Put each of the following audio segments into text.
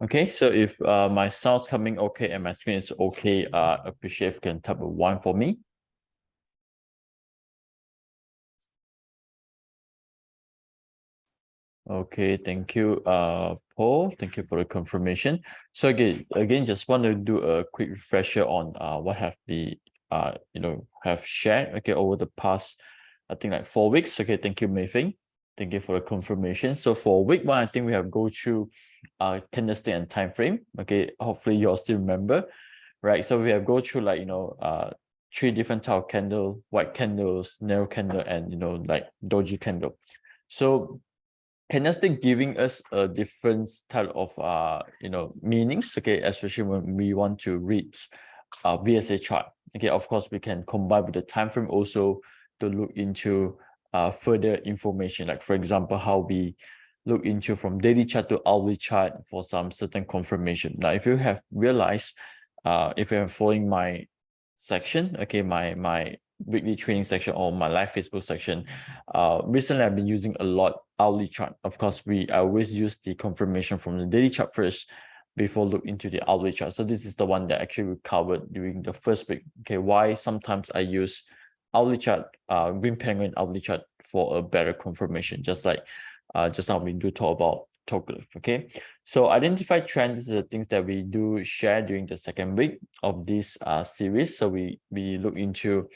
Okay, so if my sound's coming okay and my screen is okay, appreciate if you can type a 1 for me. Okay, thank you, Paul. Thank you for the confirmation. So again, just want to do a quick refresher on what have the have shared over the past, I think like 4 weeks. Okay, thank you, Mayfeng. Thank you for the confirmation. So for week 1, I think we have go through candlestick and time frame. Okay, hopefully you all still remember, right? So we have go through like 3 different type of candle, white candles, narrow candle, and like doji candle. So candlestick giving us a different type of meanings, okay, especially when we want to read VSA chart. Okay, of course we can combine with the time frame also to look into further information, like for example how we look into from daily chart to hourly chart for some certain confirmation. Now if you have realized, if you are following my section, okay, my weekly training section or my live Facebook section, recently I've been using a lot hourly chart. Of course, I always use the confirmation from the daily chart first before look into the hourly chart. So this is the one that actually we covered during the first week. Okay, why sometimes I use hourly chart, green penguin hourly chart for a better confirmation, just like just now we do talk about toglyph. Okay, so identify trends. These are the things that we do share during the second week of this series. So we look into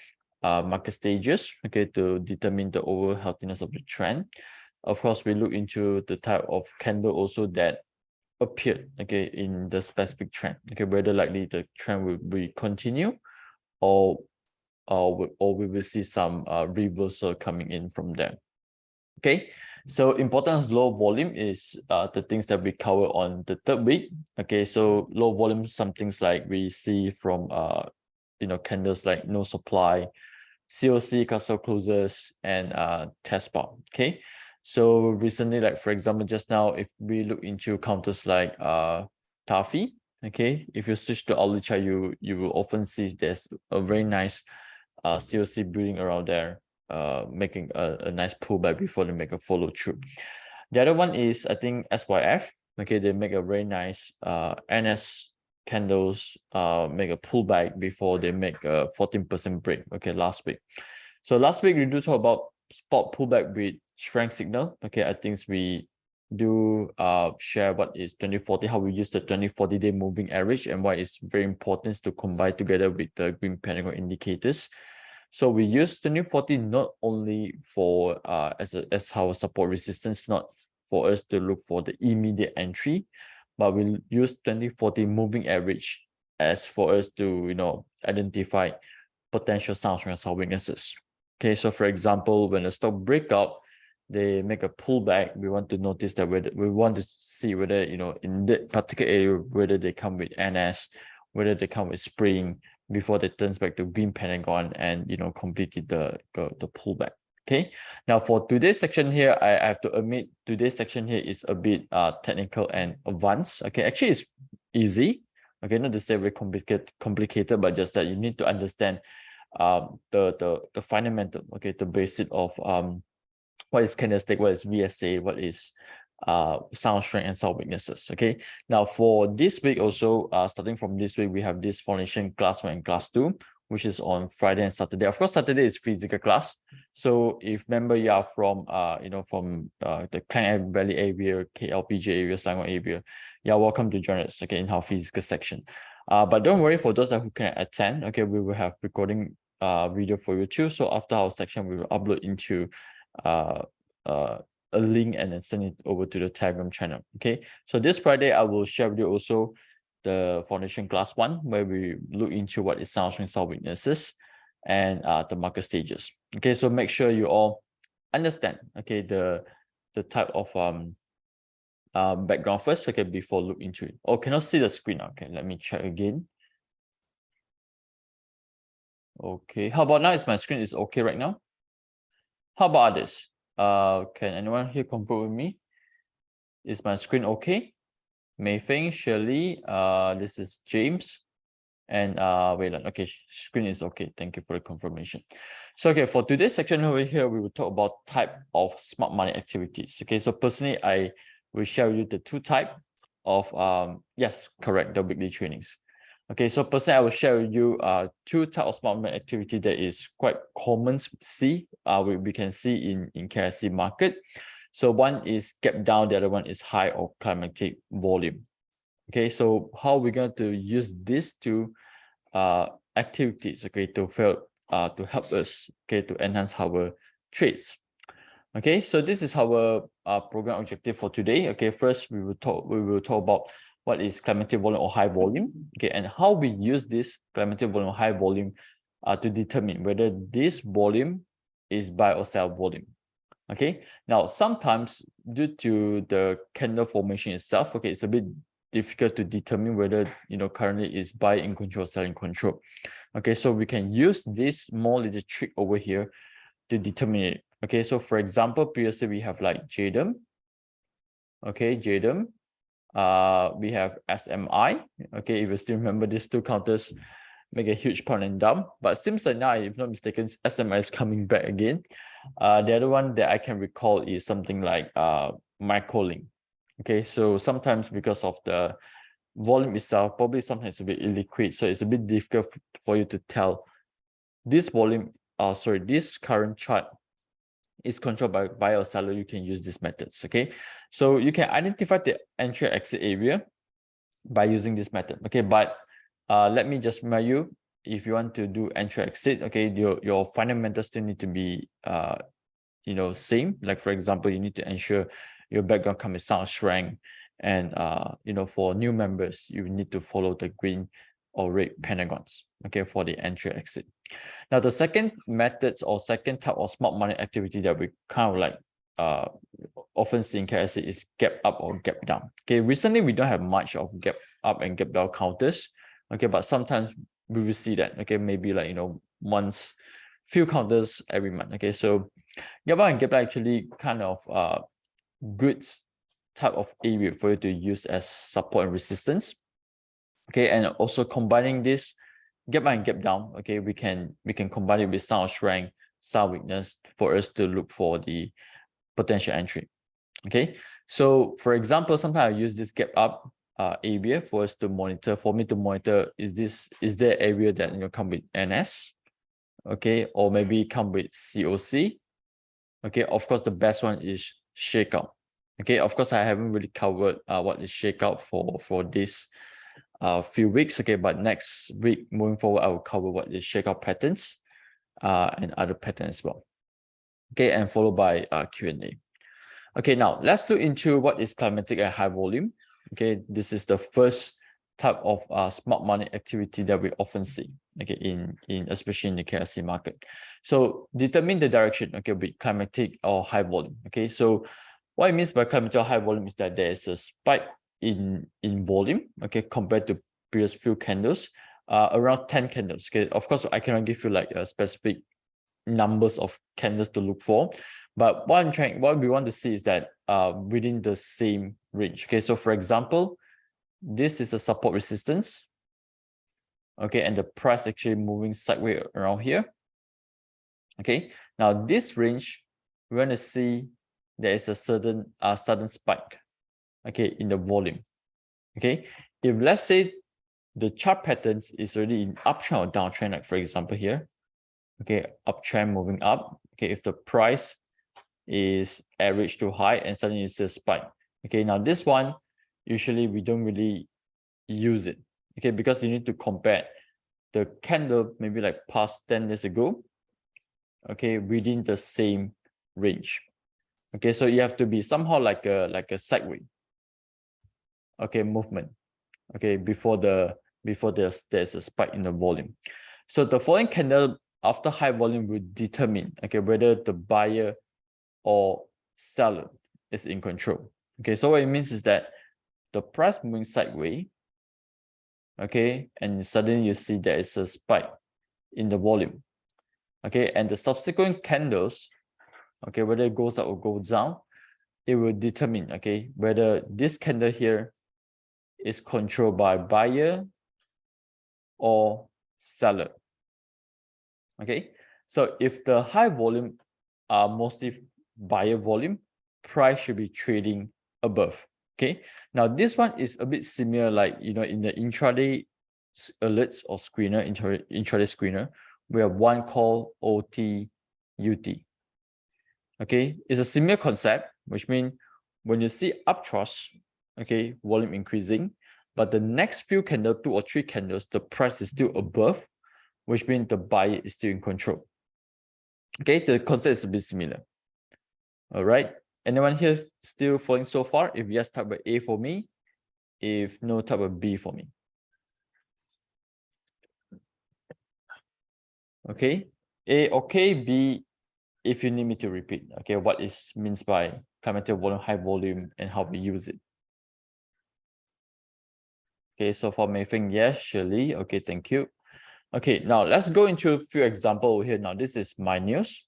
market stages, okay, to determine the overall healthiness of the trend. Of course, we look into the type of candle also that appeared, okay, in the specific trend, okay, whether likely the trend will continue or we will see some reversal coming in from there. Okay, so importance low volume is the things that we cover on the third week. Okay, so low volume, some things like we see from candles like no supply, COC, customer closes, and test bar. Okay, so recently, like for example, just now, if we look into counters like Tafi, okay, if you switch to hourly chart, you will often see there's a very nice COC building around there, making a nice pullback before they make a follow through. The other one is, I think, SYF. Okay, they make a very nice NS candles, make a pullback before they make a 14% break. Okay, last week. So last week we do talk about spot pullback with strength signal. Okay, I think we do share what is 2040, how we use the 2040 day moving average, and why it's very important to combine together with the green pentagon indicators. So we use 2040 not only for as our support resistance, not for us to look for the immediate entry, but we use 2040 moving average as for us to identify potential downswing and weaknesses. Okay, so for example, when the stock break up, they make a pullback, we want to notice that we want to see whether in that particular area, whether they come with NS, whether they come with spring before they turns back to green pentagon and completed the pullback. Okay, now for today's section here, I have to admit today's section here is a bit technical and advanced. Okay, actually it's easy. Okay, not to say very complicated, but just that you need to understand the fundamental, okay, the basic of what is candlestick, what is VSA, what is sound strength and sound weaknesses. Okay, now for this week also, starting from this week, we have this foundation class 1 and class 2, which is on Friday and Saturday. Of course, Saturday is physical class. So if member you are from the Klang Valley area, KLPJ area, Selangor area, you're welcome to join us, okay, in our physical section. But don't worry, for those who can attend, okay, we will have recording video for you too. So after our section, we will upload into a link and then send it over to the Telegram channel. Okay, so this Friday I will share with you also the foundation class 1, where we look into what is sound strength, sound weaknesses, and the market stages. Okay, so make sure you all understand, okay, the type of background first, okay, before look into it. Oh, cannot see the screen. Okay, let me check again. Okay, how about now? Is my screen is okay right now? How about this? Can anyone here confirm with me? Is my screen okay? Mayfeng, Shirley, this is James, and Wayland. Okay, screen is okay. Thank you for the confirmation. So okay, for today's section over here, we will talk about type of smart money activities. Okay, so personally, I will share with you the 2 type. of yes, correct, the weekly trainings. Okay, so personally, I will share with you two types of smart money activity that is quite common to see. We can see in KSC market. So one is gap down, the other one is high or climatic volume. Okay, so how we're going to use these two activities, okay, to help us, okay, to enhance our trades. Okay, so this is our program objective for today. Okay, first we will talk about what is climatic volume or high volume, okay, and how we use this climatic volume or high volume to determine whether this volume is buy or sell volume. Okay, now sometimes due to the candle formation itself, okay, it's a bit difficult to determine whether currently is buy in control or sell in control. Okay, so we can use this small little trick over here to determine it. Okay, so for example, previously we have like JDM. Okay, JDM. We have SMI. Okay, if you still remember, these two counters make a huge pound and dump. But seems like now, if not mistaken, SMI is coming back again. The other one that I can recall is something like Microlink. Okay, so sometimes because of the volume itself, probably sometimes a bit illiquid, so it's a bit difficult for you to tell this volume. This current chart is controlled by buyer or seller. You can use these methods. Okay, so you can identify the entry exit area by using this method. Okay, but let me just remind you, if you want to do entry exit, okay, your fundamentals still need to be same. Like for example, you need to ensure your background comes with sound strength, and for new members, you need to follow the green or red pentagons, okay, for the entry exit. Now the second methods or second type of smart money activity that we kind of like often see in KSC is gap up or gap down. Okay, recently we don't have much of gap up and gap down counters. Okay, but sometimes we will see that. Okay, maybe like once, few counters every month. Okay, so gap up and gap down actually kind of good type of area for you to use as support and resistance. Okay, and also combining this gap up and gap down, okay, we can combine it with sound strength, sound weakness for us to look for the potential entry. Okay, so for example, sometimes I use this gap up area for us to monitor. For me to monitor, is there area that come with NS, okay, or maybe come with COC. Okay, of course the best one is shakeout. Okay, of course I haven't really covered what is shakeout for this few weeks. Okay, but next week moving forward, I will cover what is shakeout patterns and other patterns as well. Okay, and followed by Q&A. Okay, now let's look into what is climatic and high volume. Okay, this is the first type of smart money activity that we often see. Okay, in especially in the KSC market. So determine the direction. Okay, with climatic or high volume. Okay, so what it means by climatic or high volume is that there is a spike in volume. Okay, compared to previous few candles, around 10 candles. Okay, of course I cannot give you like a specific numbers of candles to look for, but what we want to see is that within the same range. Okay, so for example, this is a support resistance. Okay, and the price actually moving sideways around here. Okay, now this range, we want to see there is a sudden spike, okay, in the volume. Okay, if let's say the chart patterns is already in uptrend or downtrend, like for example here, okay, uptrend moving up. Okay, if the price is average to high and suddenly it's a spike. Okay, now this one usually we don't really use it. Okay, because you need to compare the candle maybe like past 10 years ago, okay, within the same range. Okay, so you have to be somehow like a sideways, okay, movement, okay, before there's a spike in the volume. So the following candle after high volume will determine, okay, whether the buyer or seller is in control. Okay, so what it means is that the price moving sideways, okay, and suddenly you see there is a spike in the volume. Okay, and the subsequent candles, okay, whether it goes up or goes down, it will determine, okay, whether this candle here is controlled by buyer or seller. Okay, so if the high volume are mostly buyer volume, price should be trading above. Okay, now this one is a bit similar, like, you know, in the intraday alerts or screener, intraday screener, we have one called OTUT. Okay, it's a similar concept, which means when you see uptrust, okay, volume increasing, but the next few candles, 2 or 3 candles, the price is still above, which means the buyer is still in control. Okay, the concept is a bit similar. All right, anyone here still following so far? If yes, type A for me. If no, type B for me. Okay, A, okay, B, if you need me to repeat, okay, what is means by climatic volume, high volume, and how we use it. Okay, so for Mayfeng, yes, Shirley, okay, thank you. Okay, now let's go into a few examples over here. Now, this is my news.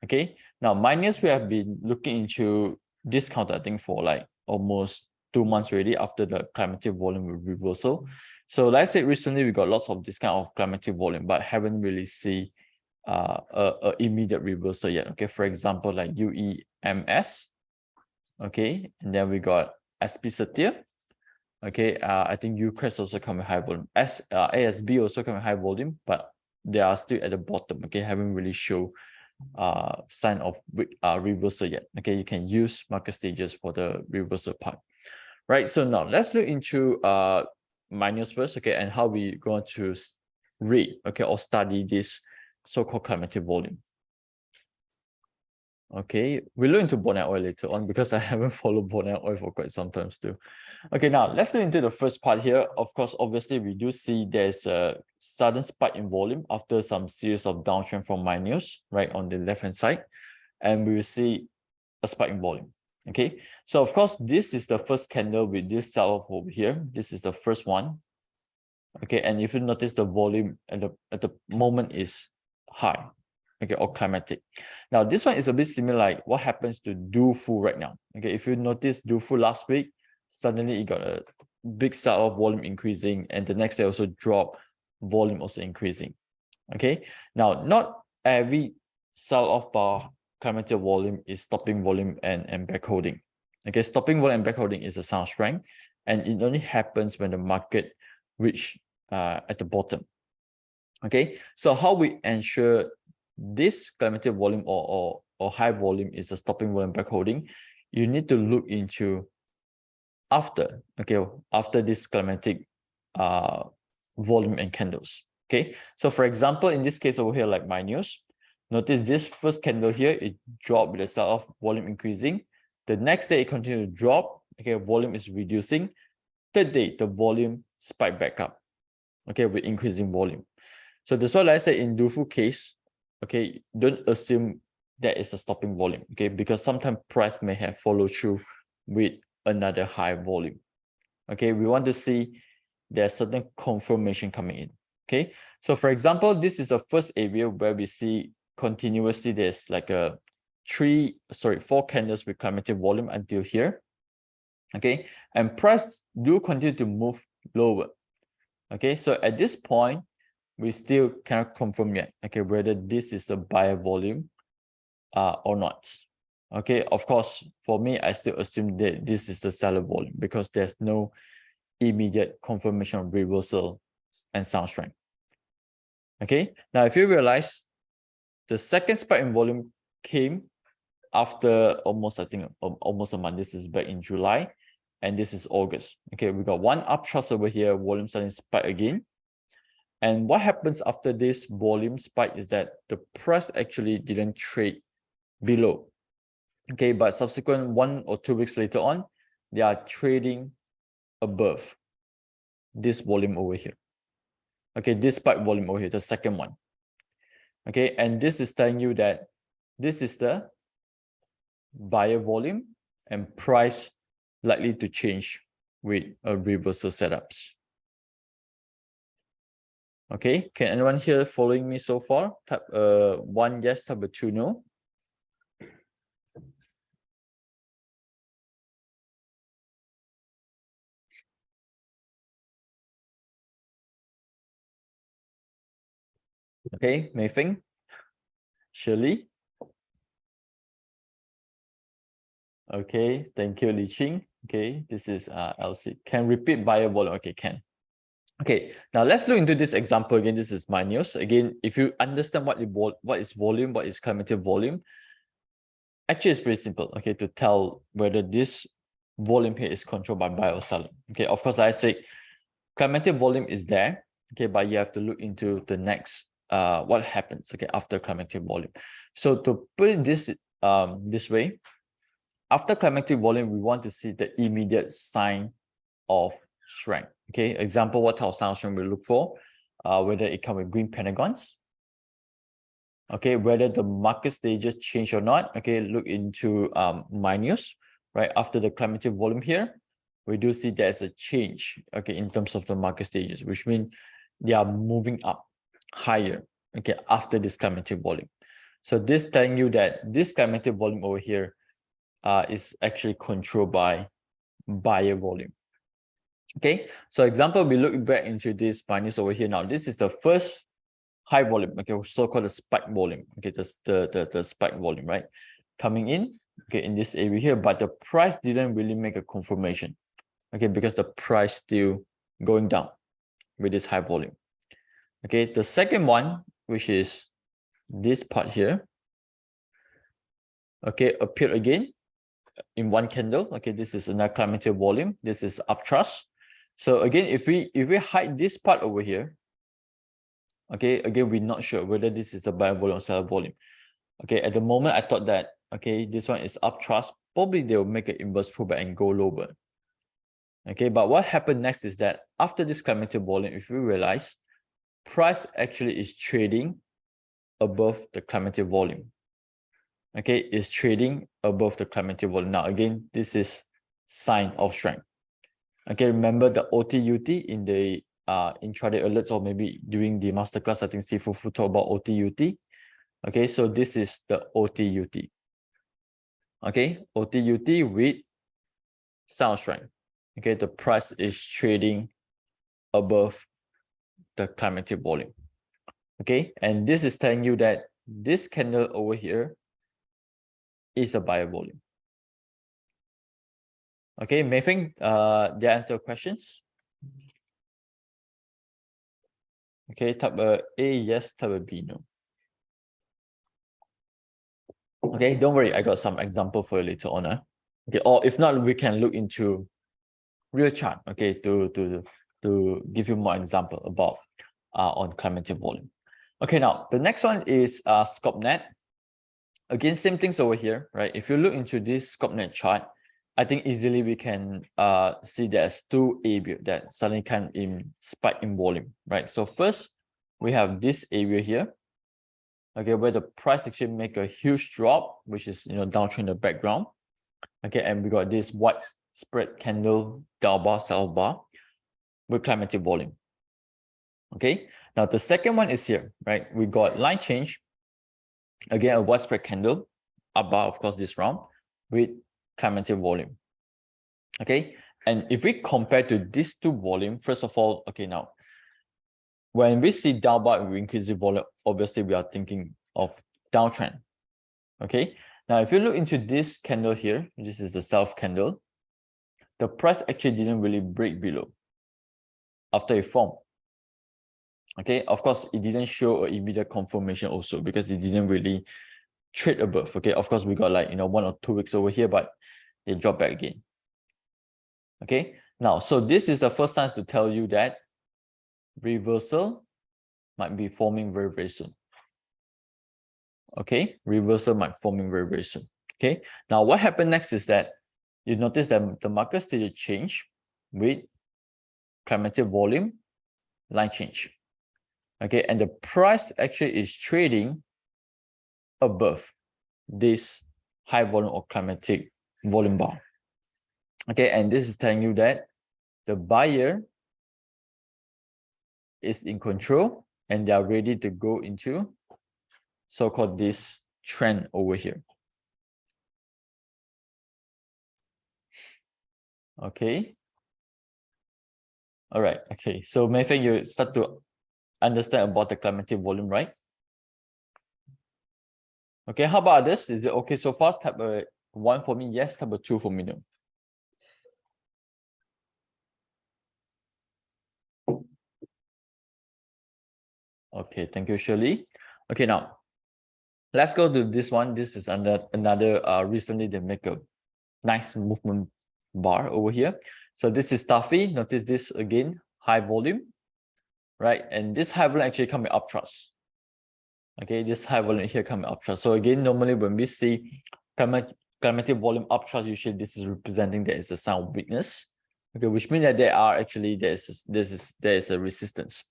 Okay, now my news, we have been looking into discount, I think, for like almost 2 months already after the climatic volume reversal. So let's say recently we got lots of discount of climatic volume, but haven't really see a immediate reversal yet. Okay, for example, like UEMS. Okay, and then we got SP Satir. Okay, I think UCREST also come with high volume. ASB also come with high volume, but they are still at the bottom. Okay, haven't really show sign of reversal yet. Okay, you can use market stages for the reversal part. Right, so now let's look into minus first, okay, and how we going to read, okay, or study this so-called climatic volume. Okay, we'll look into bonnet oil later on because I haven't followed bonnet oil for quite some time still. Okay, now let's look into the first part here. Of course, obviously, we do see there's a sudden spike in volume after some series of downtrend from my news, right, on the left-hand side. And we will see a spike in volume. Okay, so of course, this is the first candle with this sell-off over here. This is the first one. Okay, and if you notice, the volume at the moment is high. Okay, or climatic. Now, this one is a bit similar, like what happens to DoFu right now. Okay, if you notice DoFu last week, suddenly it got a big sell-off, volume increasing, and the next day also drop, volume also increasing. Okay, now not every sell-off bar climatic volume is stopping volume and backholding. Okay, stopping volume and backholding is a sound strength, and it only happens when the market reach at the bottom. Okay, so how we ensure this climatic volume or high volume is a stopping volume backholding, you need to look into after, okay, after this climatic volume and candles. Okay, so for example, in this case over here, like my news, notice this first candle here, it dropped with the sell-off, volume increasing. The next day it continued to drop, okay, volume is reducing. Third day, the volume spiked back up, okay, with increasing volume. So that's why I say in DoFu case, okay, don't assume that is a stopping volume, okay, because sometimes price may have followed through with another high volume. Okay, we want to see there's certain confirmation coming in. Okay, so for example, this is the first area where we see continuously there's like a 4 candles with climatic volume until here. Okay, and price do continue to move lower. Okay, so at this point, we still cannot confirm yet, okay, whether this is a buyer volume or not. Okay, of course, for me, I still assume that this is the seller volume because there's no immediate confirmation of reversal and sound strength. Okay, now if you realize the second spike in volume came after almost, I think, almost a month. This is back in July, and this is August. Okay, we got one uptrust over here, volume starting to spike again. And what happens after this volume spike is that the price actually didn't trade below. Okay, but subsequent 1 or 2 weeks later on, they are trading above this volume over here. Okay, this spike volume over here, the second one. Okay, and this is telling you that this is the buyer volume and price likely to change with a reversal setups. Okay, can anyone here following me so far? Type 1 yes, type 2 no. Okay, Mayfeng, Shirley. Okay, thank you, Li Qing. Okay, this is LC. Can repeat buyer volume. Okay, can. Okay, now let's look into this example again. This is my news. Again, if you understand what is volume, what is climatic volume, actually it's pretty simple, okay, to tell whether this volume here is controlled by buyer or seller. Okay, of course, like I say, climatic volume is there, okay, but you have to look into the next, what happens, okay, after climatic volume. So to put it this way, after climatic volume, we want to see the immediate sign of strength. Okay, example, what type of sign of strength we look for, whether it comes with green pentagons, okay, whether the market stages change or not. Okay, look into my news, right? After the climatic volume here, we do see there's a change, okay, in terms of the market stages, which means they are moving up higher, okay, after this climatic volume. So this telling you that this climatic volume over here is actually controlled by buyer volume. Okay, so example, we look back into this minus over here. Now, this is the first high volume, okay, so-called the spike volume, okay, the spike volume, right, coming in, okay, in this area here, but the price didn't really make a confirmation, okay, because the price still going down with this high volume. Okay, the second one, which is this part here, okay, appeared again in one candle. Okay, this is another climatic volume, this is uptrust. So again, if we hide this part over here, okay, again, we're not sure whether this is a buyer volume or seller volume. Okay, at the moment, I thought that, okay, this one is uptrust. Probably they'll make an inverse pullback and go lower. Okay, but what happened next is that after this climatic volume, if you realize, price actually is trading above the climatic volume. Okay, is trading above the climatic volume. Now, again, this is sign of strength. Okay, remember the OTUT in the intraday alerts, or maybe during the masterclass, I think Sifu talk about OTUT. Okay, so this is the OTUT. Okay, OTUT with sound strength. Okay, the price is trading above the climatic volume. Okay, and this is telling you that this candle over here is a buyer volume. Okay, Mayfeng, did I answer your questions? Okay, type A, yes, type B, no. Okay, don't worry, I got some example for you later on. Okay, or if not, we can look into real chart, okay, to give you more example about on climatic volume. Okay, now the next one is ScopeNet. Again, same things over here, right? If you look into this ScopeNet chart, I think easily we can see there's two areas that suddenly can spike in volume, right? So first, we have this area here, okay, where the price actually make a huge drop, which is, you know, downtrend in the background. Okay, and we got this white spread candle, down bar, sell bar with climatic volume. Okay, now the second one is here, right? We got line change, again, a white spread candle, up bar, of course, this round with climatic volume. Okay, and if we compare to these two volume, first of all, okay, now when we see down bar with increasing volume, obviously we are thinking of downtrend. Okay, now if you look into this candle here, this is the self candle, the price actually didn't really break below after it formed. Okay, of course, it didn't show an immediate confirmation also because it didn't really trade above. Okay, of course, we got like, you know, 1 or 2 weeks over here, but they dropped back again. Okay, now, so this is the first time to tell you that reversal might be forming very, very soon. Okay, reversal might forming very, very soon. Okay, now what happened next is that you notice that the market stage change with climatic volume, line change. Okay, and the price actually is trading above this high volume or climatic volume bar. Okay, and this is telling you that the buyer is in control and they are ready to go into so-called this trend over here. Okay. All right. Okay. So Mayfeng, you start to understand about the climatic volume, right? Okay. How about this? Is it okay so far? Type 1 for me, yes. Type 2 for me, no. Okay, thank you, Shirley. Okay, now let's go to this one. This is another recently they make a nice movement bar over here. So this is Taffy. Notice this again, high volume, right? And this high volume actually coming uptrust. Okay, this high volume here coming uptrust. So again, normally when we see climatic volume uptrust, usually this is representing there is a sign of weakness. Okay, which means that there are actually there is a resistance.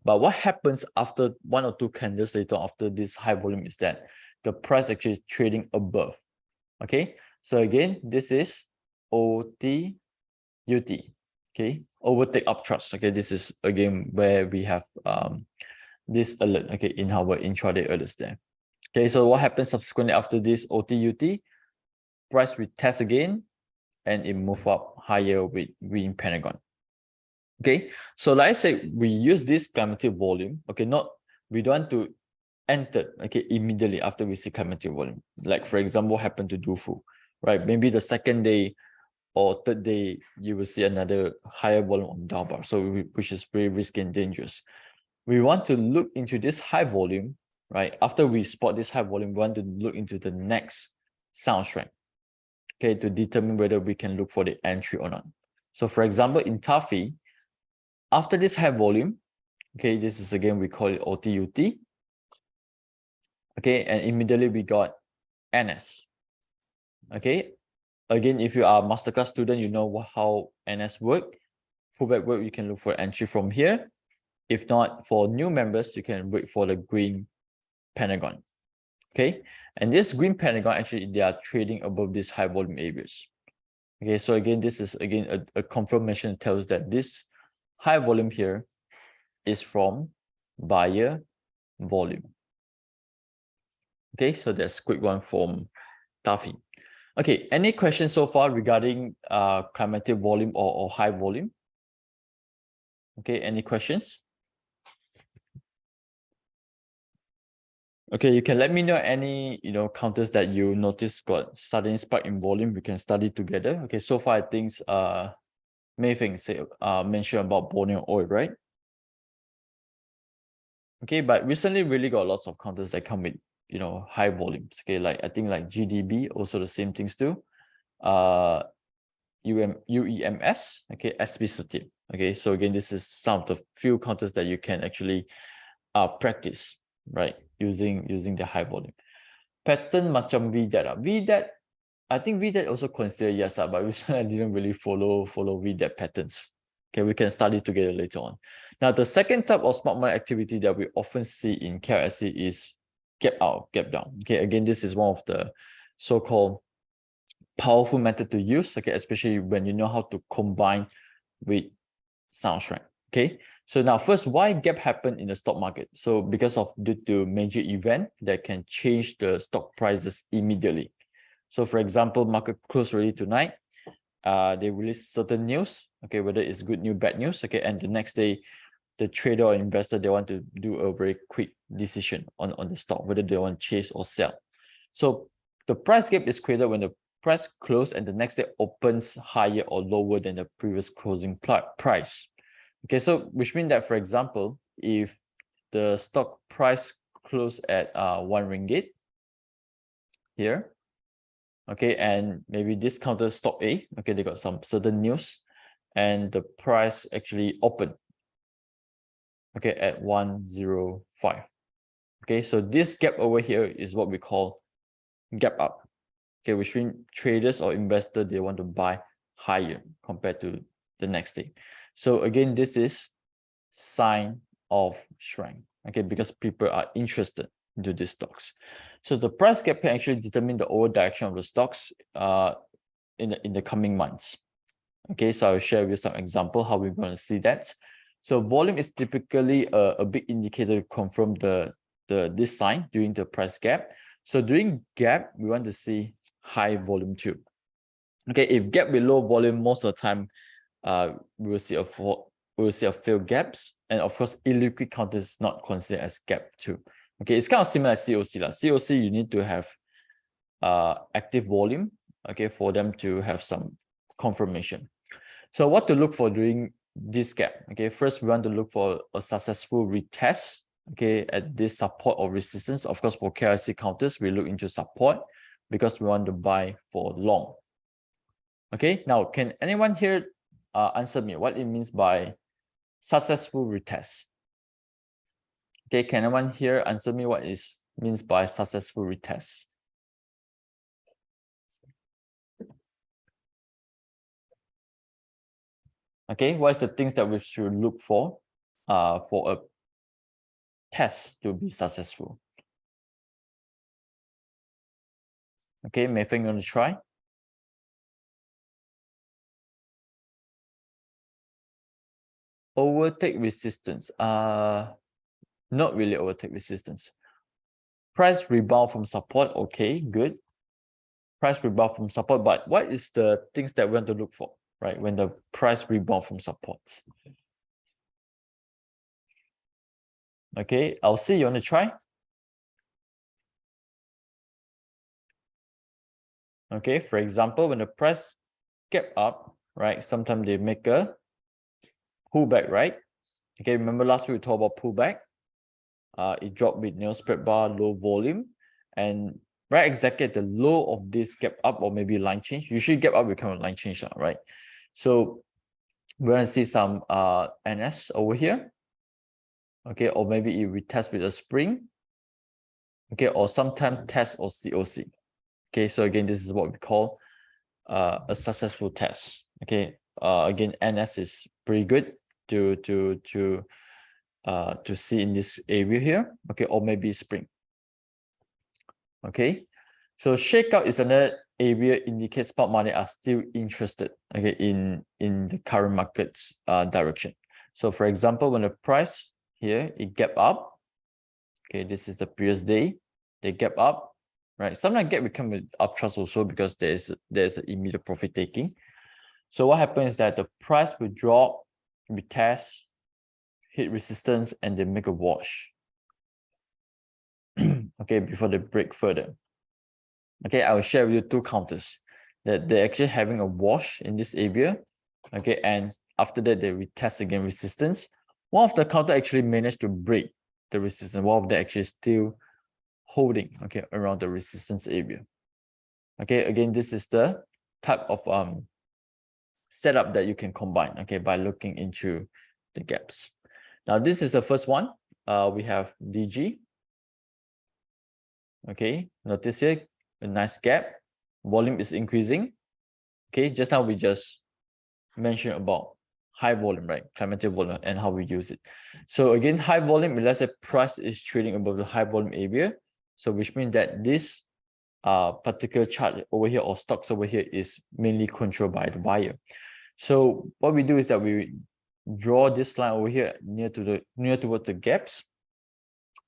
But what happens after one or two candles later after this high volume is that the price actually is trading above. Okay, so again, this is OT UT. Okay, overtake uptrust. Okay, this is again where we have this alert. Okay, in our intraday alerts there. Okay, so what happens subsequently after this OT UT? Price retest again, and it move up higher with green pentagon. Okay, so like I say, we use this climatic volume. Okay, we don't want to enter immediately after we see climatic volume. Like for example, what happened to Dufu, right? Maybe the second day or third day, you will see another higher volume on down bar, so which is very risky and dangerous. We want to look into this high volume, right? After we spot this high volume, we want to look into the next sound strength, okay, to determine whether we can look for the entry or not. So for example, in Taffy, after this high volume, okay, this is again, we call it OTUT. Okay, and immediately we got NS. Okay, again, if you are a masterclass student, you know how NS work. Pullback work, you can look for entry from here. If not, for new members, you can wait for the green pentagon. Okay, and this green pentagon, actually, they are trading above these high volume areas. Okay, so again, this is again a confirmation that tells that this high volume here is from buyer volume. Okay, so that's quick one from Taffy. Okay, any questions so far regarding climatic volume or high volume? Okay, any questions? Okay, you can let me know any counters that you notice got sudden spike in volume. We can study together. Okay, so far I think many things mentioned about Borneo oil, right? Okay, but recently really got lots of counters that come with high volumes. Okay, like I think like GDB, also the same things too. UEMS, okay, SB30. Okay, so again, this is some of the few counters that you can actually practice, right, using the high volume. Pattern macam VDAT. VDAT, I think VDAT also considered yes, but recently I didn't really follow VDAT patterns. Okay, we can study together later on. Now, the second type of smart money activity that we often see in KRSC is gap out, gap down. Okay, again, this is one of the so-called powerful method to use, okay, especially when you know how to combine with sound strength. Okay, so now first, why gap happen in the stock market? So because of due to major event that can change the stock prices immediately. So for example, market close already tonight, they release certain news, okay, whether it's good news, bad news, okay, and the next day the trader or investor, they want to do a very quick decision on the stock, whether they want to chase or sell. So the price gap is created when the price close and the next day opens higher or lower than the previous closing price. Okay, so which means that, for example, if the stock price close at 1 ringgit here, okay, and maybe this counter stock A, okay, they got some certain news, and the price actually opened, okay, at 105. Okay, so this gap over here is what we call gap up. Okay, which means traders or investors, they want to buy higher compared to the next day. So again, this is sign of strength, okay, because people are interested into these stocks. So the price gap can actually determine the overall direction of the stocks in the coming months. Okay, so I'll share with you some example how we're going to see that. So volume is typically a big indicator to confirm this sign during the price gap. So during gap, we want to see high volume too. Okay, if gap below volume, most of the time, we will see a few gaps, and of course, illiquid counter is not considered as gap too. Okay, it's kind of similar like COC. COC, you need to have active volume, okay, for them to have some confirmation. So what to look for during this gap? Okay, first we want to look for a successful retest, okay, at this support or resistance. Of course, for KRC counters, we look into support because we want to buy for long. Okay, now can anyone here answer me what it means by successful retest? Okay, can anyone here answer me what is means by successful retest? Okay, what is the things that we should look for a test to be successful? Okay, Mayfeng, you want to try? Overtake resistance. Not really overtake resistance. Price rebound from support. Okay, good. Price rebound from support, but what is the things that we want to look for, right? When the price rebound from support. Okay, I'll see. You want to try? Okay, for example, when the price gap up, right? Sometimes they make a pullback, right? Okay, remember last week we talked about pullback. It dropped with no spread bar, low volume, and right exactly at the low of this gap up or maybe line change. Usually gap up become a line change, right? So we're gonna see some NS over here. Okay, or maybe it retest with a spring. Okay, or sometimes test or COC. Okay, so again, this is what we call a successful test. Okay, again, NS is pretty good to see in this area here. Okay, or maybe spring. Okay, so shakeout is another area indicates spot money are still interested, okay, in the current market's direction. So for example, when the price here it gap up, okay, this is the previous day, they gap up, right? Sometimes gap become an uptrust also because there's an immediate profit taking. So what happens is that the price will drop, retest, hit resistance, and then make a wash. Okay, before they break further. Okay, I will share with you two counters that they're actually having a wash in this area. Okay, and after that they retest again resistance. One of the counter actually managed to break the resistance. One of them actually still holding, okay, around the resistance area. Okay, again, this is the type of setup that you can combine, okay, by looking into the gaps. Now this is the first one. We have DG. Okay, notice here a nice gap, volume is increasing. Okay, just now we just mentioned about high volume, right? Climatic volume and how we use it. So again, high volume, let's say price is trading above the high volume area. So which means that this particular chart over here or stocks over here is mainly controlled by the buyer. So what we do is that we draw this line over here near towards the gaps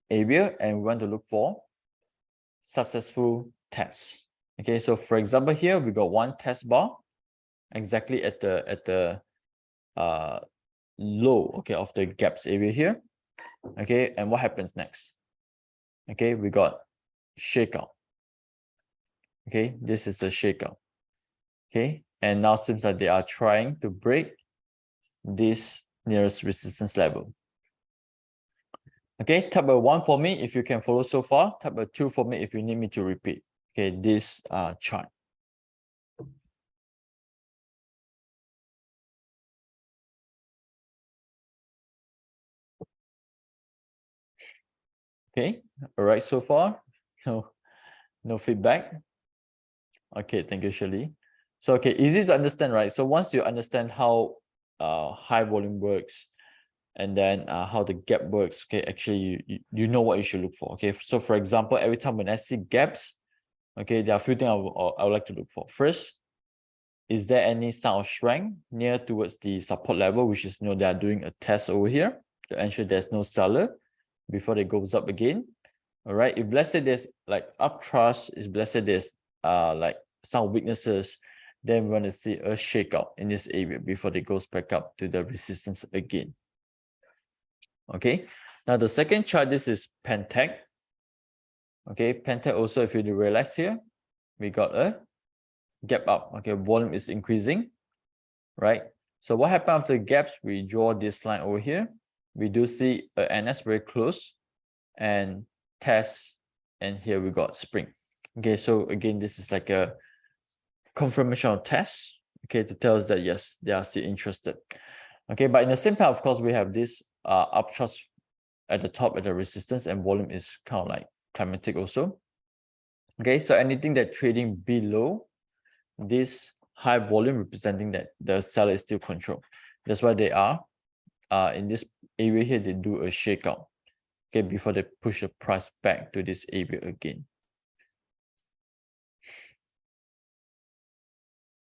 area, and we want to look for successful tests. Okay, so for example here we got one test bar exactly at the low, okay, of the gaps area here. Okay, and what happens next? Okay, we got shakeout. Okay, this is the shakeout. Okay, and now seems like they are trying to break this nearest resistance level. Okay, tab 1 for me if you can follow so far, tab 2 for me if you need me to repeat, okay, this chart. Okay, all right so far. No feedback. Okay, thank you, Shirley. So okay, easy to understand, right? So once you understand how high volume works, and then how the gap works, okay, actually you know what you should look for. Okay, so for example, every time when I see gaps, okay, there are a few things I would like to look for. First, is there any sign of strength near towards the support level, which is, you know, they are doing a test over here to ensure there's no seller before it goes up again. All right, if let's say there's like uptrust, if let's say there's like some weaknesses, then we want to see a shakeout in this area before it goes back up to the resistance again. Okay, now the second chart, this is Pentec. Okay, Pentec also, if you realize here, we got a gap up. Okay, volume is increasing, right? So what happens after gaps? We draw this line over here. We do see a NS very close and test, and here we got spring. Okay, so again, this is like a confirmation of test, okay, to tell us that yes, they are still interested. Okay, but in the same time, of course, we have this uptrust at the top at the resistance, and volume is kind of like climatic also. Okay, so anything that trading below this high volume, representing that the seller is still controlled. That's why they are in this area here, they do a shakeout, okay, before they push the price back to this area again.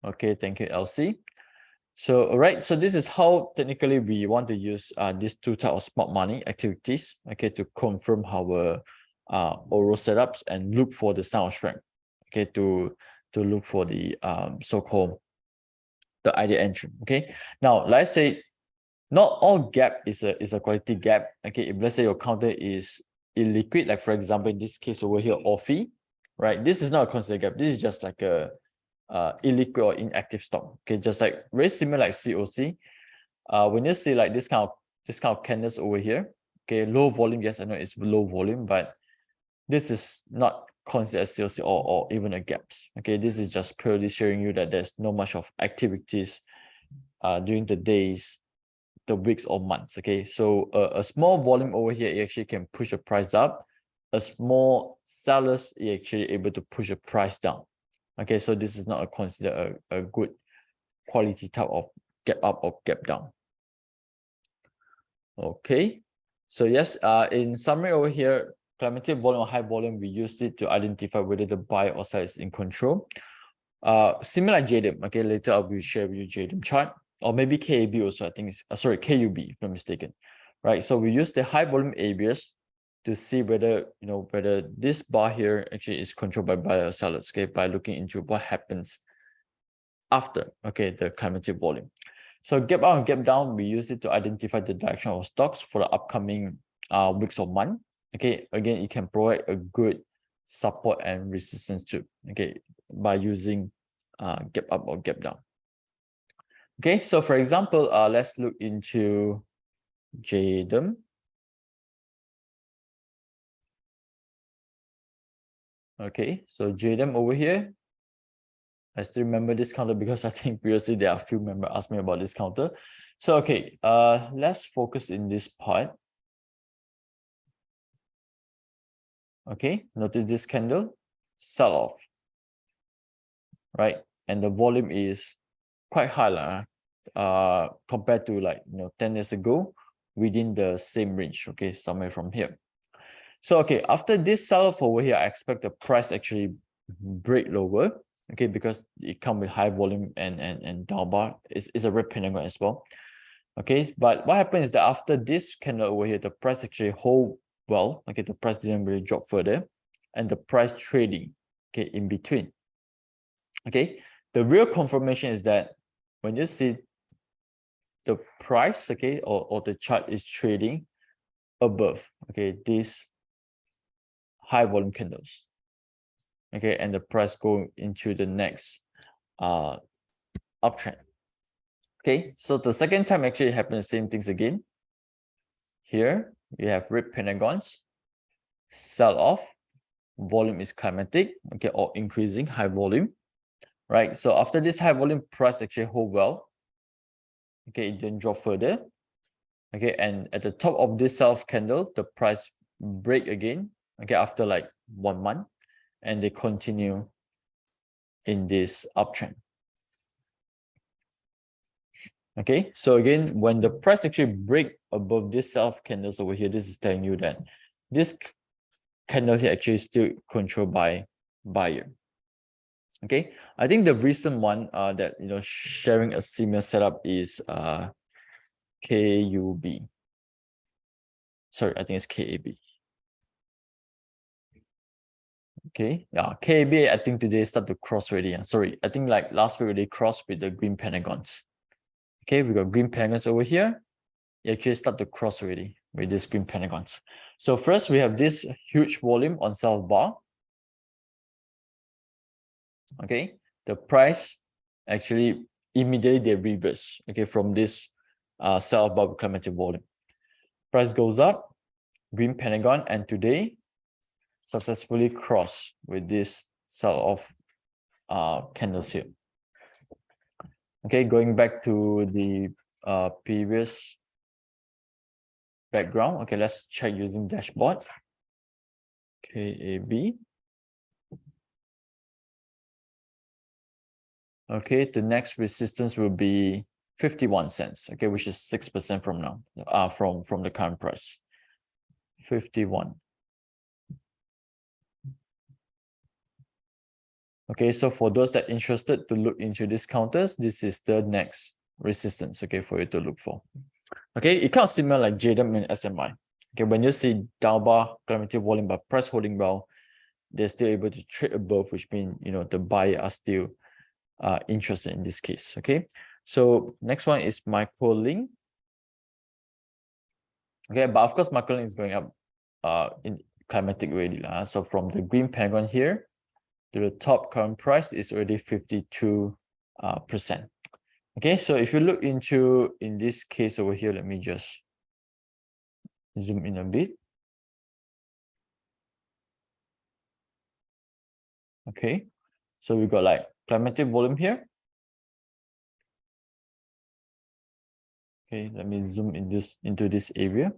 Okay, thank you, LC. So, all right, so this is how technically we want to use these two types of smart money activities, okay, to confirm our oral setups and look for the sign of strength, okay, to look for the so-called the ideal entry. Okay, now let's say not all gap is a quality gap. Okay, if let's say your counter is illiquid, like for example in this case over here, OFI, right? This is not a considered gap. This is just like a illiquid or inactive stock. Okay, just like very similar like COC. When you see like this kind of candles over here, okay, low volume. Yes, I know it's low volume, but this is not considered as COC or even a gaps. Okay, this is just purely showing you that there's no much of activities during the days, the weeks or months. Okay, so a small volume over here, it actually can push the price up. A small sellers are actually able to push the price down. Okay, so this is not considered a good quality type of gap up or gap down. Okay, so yes, in summary over here, climatic volume or high volume, we used it to identify whether the buyer or seller is in control. Similar JDM. Okay, later I will share with you JDM chart, or maybe KAB also. I think it's sorry, KUB if I'm mistaken. Right, so we use the high volume areas to see whether whether this bar here actually is controlled by buyer or sellers. Okay, by looking into what happens after the climatic volume. So gap up and gap down, we use it to identify the direction of stocks for the upcoming weeks or month. Okay, again, it can provide a good support and resistance too. Okay, by using gap up or gap down. Okay, so for example, let's look into JDM. Okay, so JDM over here. I still remember this counter because I think previously there are a few members asked me about this counter. So okay, let's focus in this part. Okay, notice this candle, sell off, right? And the volume is quite high, compared to like 10 days ago, within the same range. Okay, somewhere from here. So okay, after this sell off over here, I expect the price actually break lower. Okay, because it comes with high volume and down bar. It's a red pentagon as well. Okay, but what happens is that after this candle over here, the price actually hold well. Okay, the price didn't really drop further, and the price trading, okay, in between. Okay, the real confirmation is that when you see the price, okay, or the chart is trading above, okay, these high volume candles, okay, and the price going into the next uptrend. Okay, so the second time actually happened the same things again. Here we have red pentagons, sell off, volume is climatic, okay, or increasing high volume, right? So after this high volume, price actually hold well, okay, it didn't drop further, okay, and at the top of this self candle, the price break again, okay, after like 1 month, and they continue in this uptrend. Okay, so again, when the price actually break above this self candles over here, this is telling you that this candle here actually still controlled by buyer. Okay, I think the recent one that sharing a similar setup is KUB. Sorry, I think it's KAB. Okay, yeah, KAB, I think today start to cross already. Sorry, I think like last week already crossed with the green pentagons. Okay, we got green pentagons over here. It actually start to cross already with these green pentagons. So first we have this huge volume on sell bar. Okay, the price actually immediately they reverse, okay, from this sell bar with climatic volume. Price goes up, green pentagon, and today successfully crossed with this sell-off candles here. Okay, going back to the previous background. Okay, let's check using dashboard. KAB. Okay, the next resistance will be 51 cents. Okay, which is 6% from now, from the current price. 51. Okay, so for those that interested to look into these counters, this is the next resistance, okay, for you to look for. Okay, it kind of similar like JDM and SMI. Okay, when you see down bar, Climatic volume bar, price holding bar, they're still able to trade above, which means, you know, the buyer are still interested in this case. Okay, so next one is microlink. Okay, but of course, microlink is going up in Climatic already. So from the green pentagon here to the top current price is already 52%. Okay, so if you look into, in this case over here, let me just zoom in a bit. Okay, so we got like Climatic volume here. Okay, let me zoom into this area.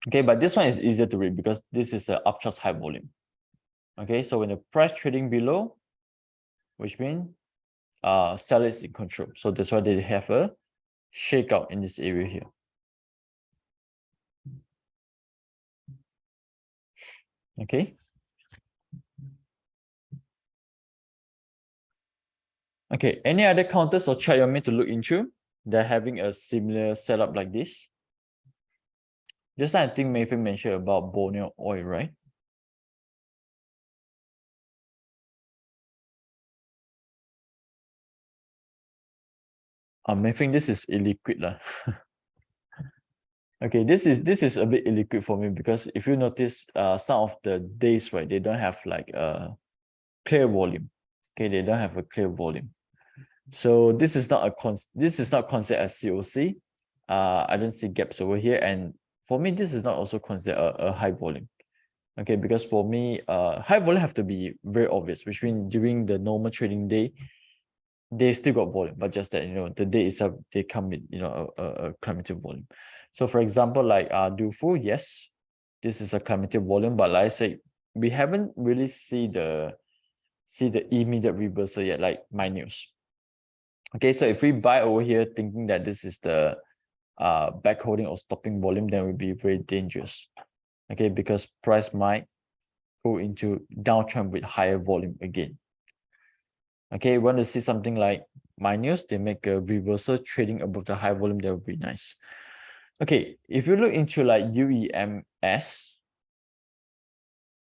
Okay, but this one is easier to read because this is the uptrust high volume. Okay, so when the price trading below, which means seller is in control. So that's why they have a shakeout in this area here. Okay. Okay, any other counters or chart you want me to look into? They're having a similar setup like this. Just like I think Mayfield mentioned about Borneo oil, right? Mayfield, this is illiquid lah. Okay, this is a bit illiquid for me because if you notice, some of the days, right, they don't have like a clear volume. Okay, they don't have a clear volume. So this is not considered as COC. I don't see gaps over here, and for me, this is not also considered a high volume. Okay, because for me, high volume have to be very obvious, which means during the normal trading day, they still got volume, but just that, you know, the day itself, they come with, you know, a Climatic volume. So for example, like Dufu, yes, this is a Climatic volume, but like I say, we haven't really see the immediate reversal yet, like my news. Okay, so if we buy over here thinking that this is the back holding or stopping volume, then it will be very dangerous. Okay, because price might go into downtrend with higher volume again. Okay, want to see something like my news, they make a reversal trading above the high volume, that would be nice. Okay, if you look into like UEMS,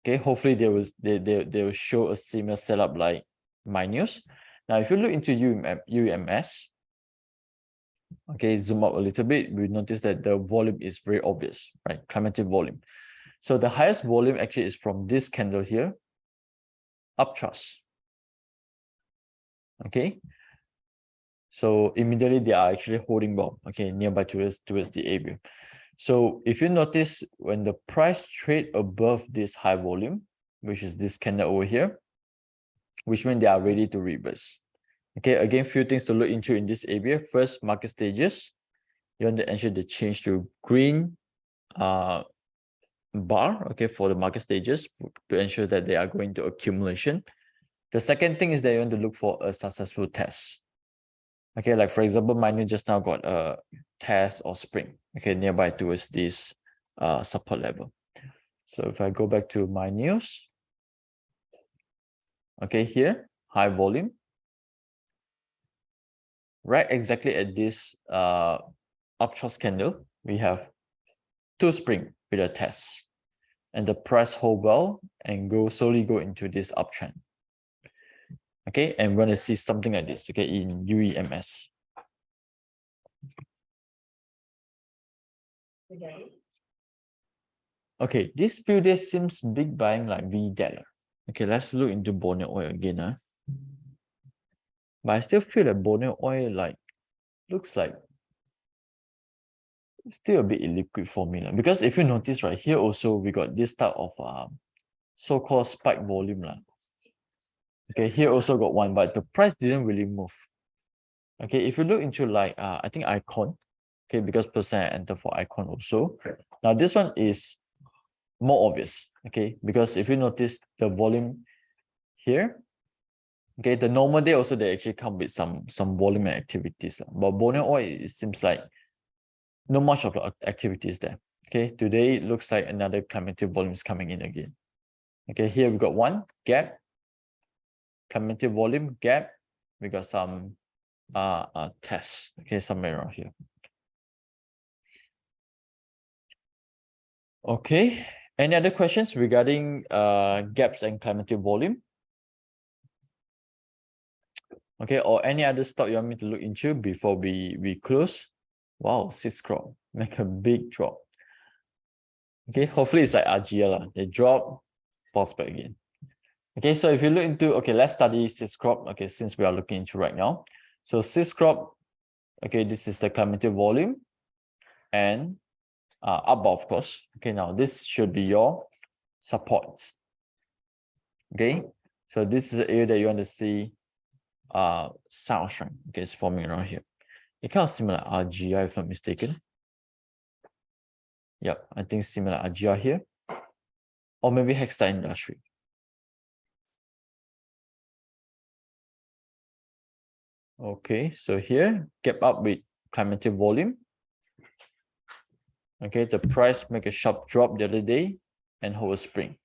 okay, hopefully they will show a similar setup like my news. Now, if you look into UEMS, okay, zoom up a little bit, we notice that the volume is very obvious, right? Climatic volume. So the highest volume actually is from this candle here, uptrust. Okay, so immediately they are actually holding bomb, okay, nearby towards the area. So if you notice, when the price trade above this high volume, which is this candle over here, which means they are ready to reverse. Okay, again, few things to look into in this area. First, market stages. You want to ensure the change to green bar, okay, for the market stages to ensure that they are going to accumulation. The second thing is that you want to look for a successful test. Okay, like for example, mine just now got a test or spring, okay, nearby towards this support level. So if I go back to my news, okay, here, high volume, right exactly at this uptrust candle, we have two spring with a test, and the price hold well and slowly go into this uptrend. Okay, and we're going to see something like this, okay, in UEMS. Okay, this few days seems big buying like VDAT. Okay, let's look into Borneo oil again. But I still feel that Borneo oil like looks like still a bit illiquid for me, because if you notice right here also we got this type of so-called spike volume. Okay, here also got one, but the price didn't really move. Okay, if you look into like I think icon, okay, because percent I enter for icon also. Now this one is more obvious, okay, because if you notice the volume here, okay, the normal day also they actually come with some volume and activities, but Borneo oil, it seems like not much of the activities there. Okay, today it looks like another Climatic volume is coming in again. Okay, here we got one gap, Climatic volume gap, we got some tests, okay, somewhere around here. Okay, any other questions regarding gaps and Climatic volume? Okay, or any other stock you want me to look into before we close? Wow, 6 crop, make a big drop. Okay, hopefully it's like RGL, they drop, pause back again. Okay, so if you look into, okay, let's study 6 crop, okay, since we are looking into right now. So 6 crop, okay, this is the Climatic volume and up, of course. Okay, now this should be your supports. Okay, so this is the area that you want to see sound strength. Okay, it's forming around here. It kind of similar RGI, if not mistaken. Yep, I think similar RGI here, or maybe Hextile Industry. Okay, so here gap up with Climatic volume. Okay, the price make a sharp drop the other day and hold a spring.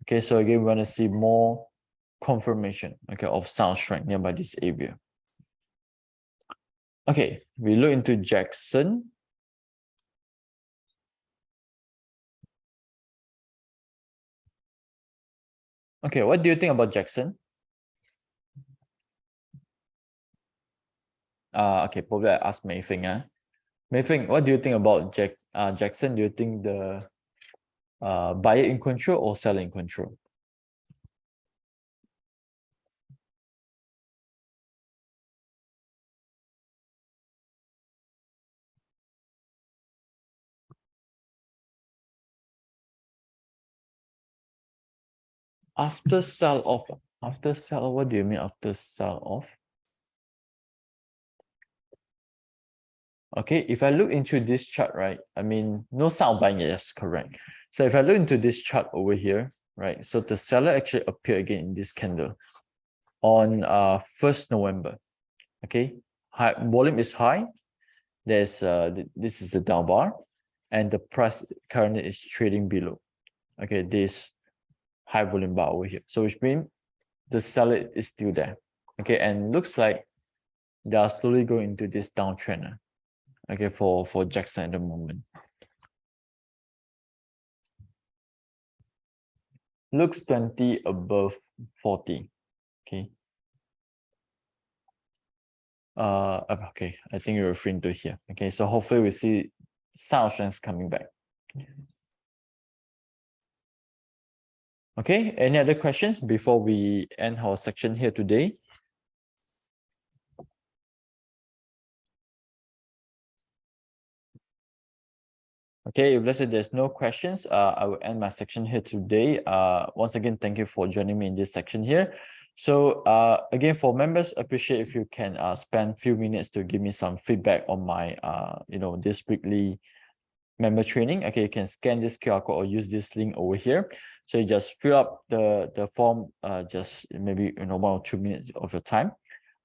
Okay, so again, we want to see more confirmation, okay, of sound strength nearby this area. Okay, we look into Jackson. Okay, what do you think about Jackson? Okay, probably I ask Mei Feng. Mei Feng, what do you think about Jackson? Do you think the buyer in control or seller in control? After sell off, what do you mean after sell off? Okay, if I look into this chart, right, I mean, no sound buying, yes, correct. So if I look into this chart over here, right, so the seller actually appeared again in this candle on 1st November. Okay, high volume is high. There's this is the down bar, and the price currently is trading below. Okay, this high volume bar over here. So which means the seller is still there. Okay, and looks like they are slowly going into this downtrend. Okay, for Jackson at the moment. Looks 20 above 40. Okay. Okay, I think you're referring to here. Okay, so hopefully we see sound strength coming back. Okay, any other questions before we end our section here today? Okay, if let's say there's no questions, I will end my section here today. Once again, thank you for joining me in this section here. So again, for members, appreciate if you can spend a few minutes to give me some feedback on my this weekly member training. Okay, you can scan this QR code or use this link over here. So you just fill up the form, just maybe 1 or 2 minutes of your time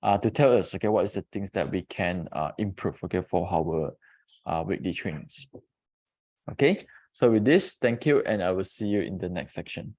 to tell us, okay, what is the things that we can improve, okay, for our weekly trainings. Okay, so with this, thank you, and I will see you in the next section.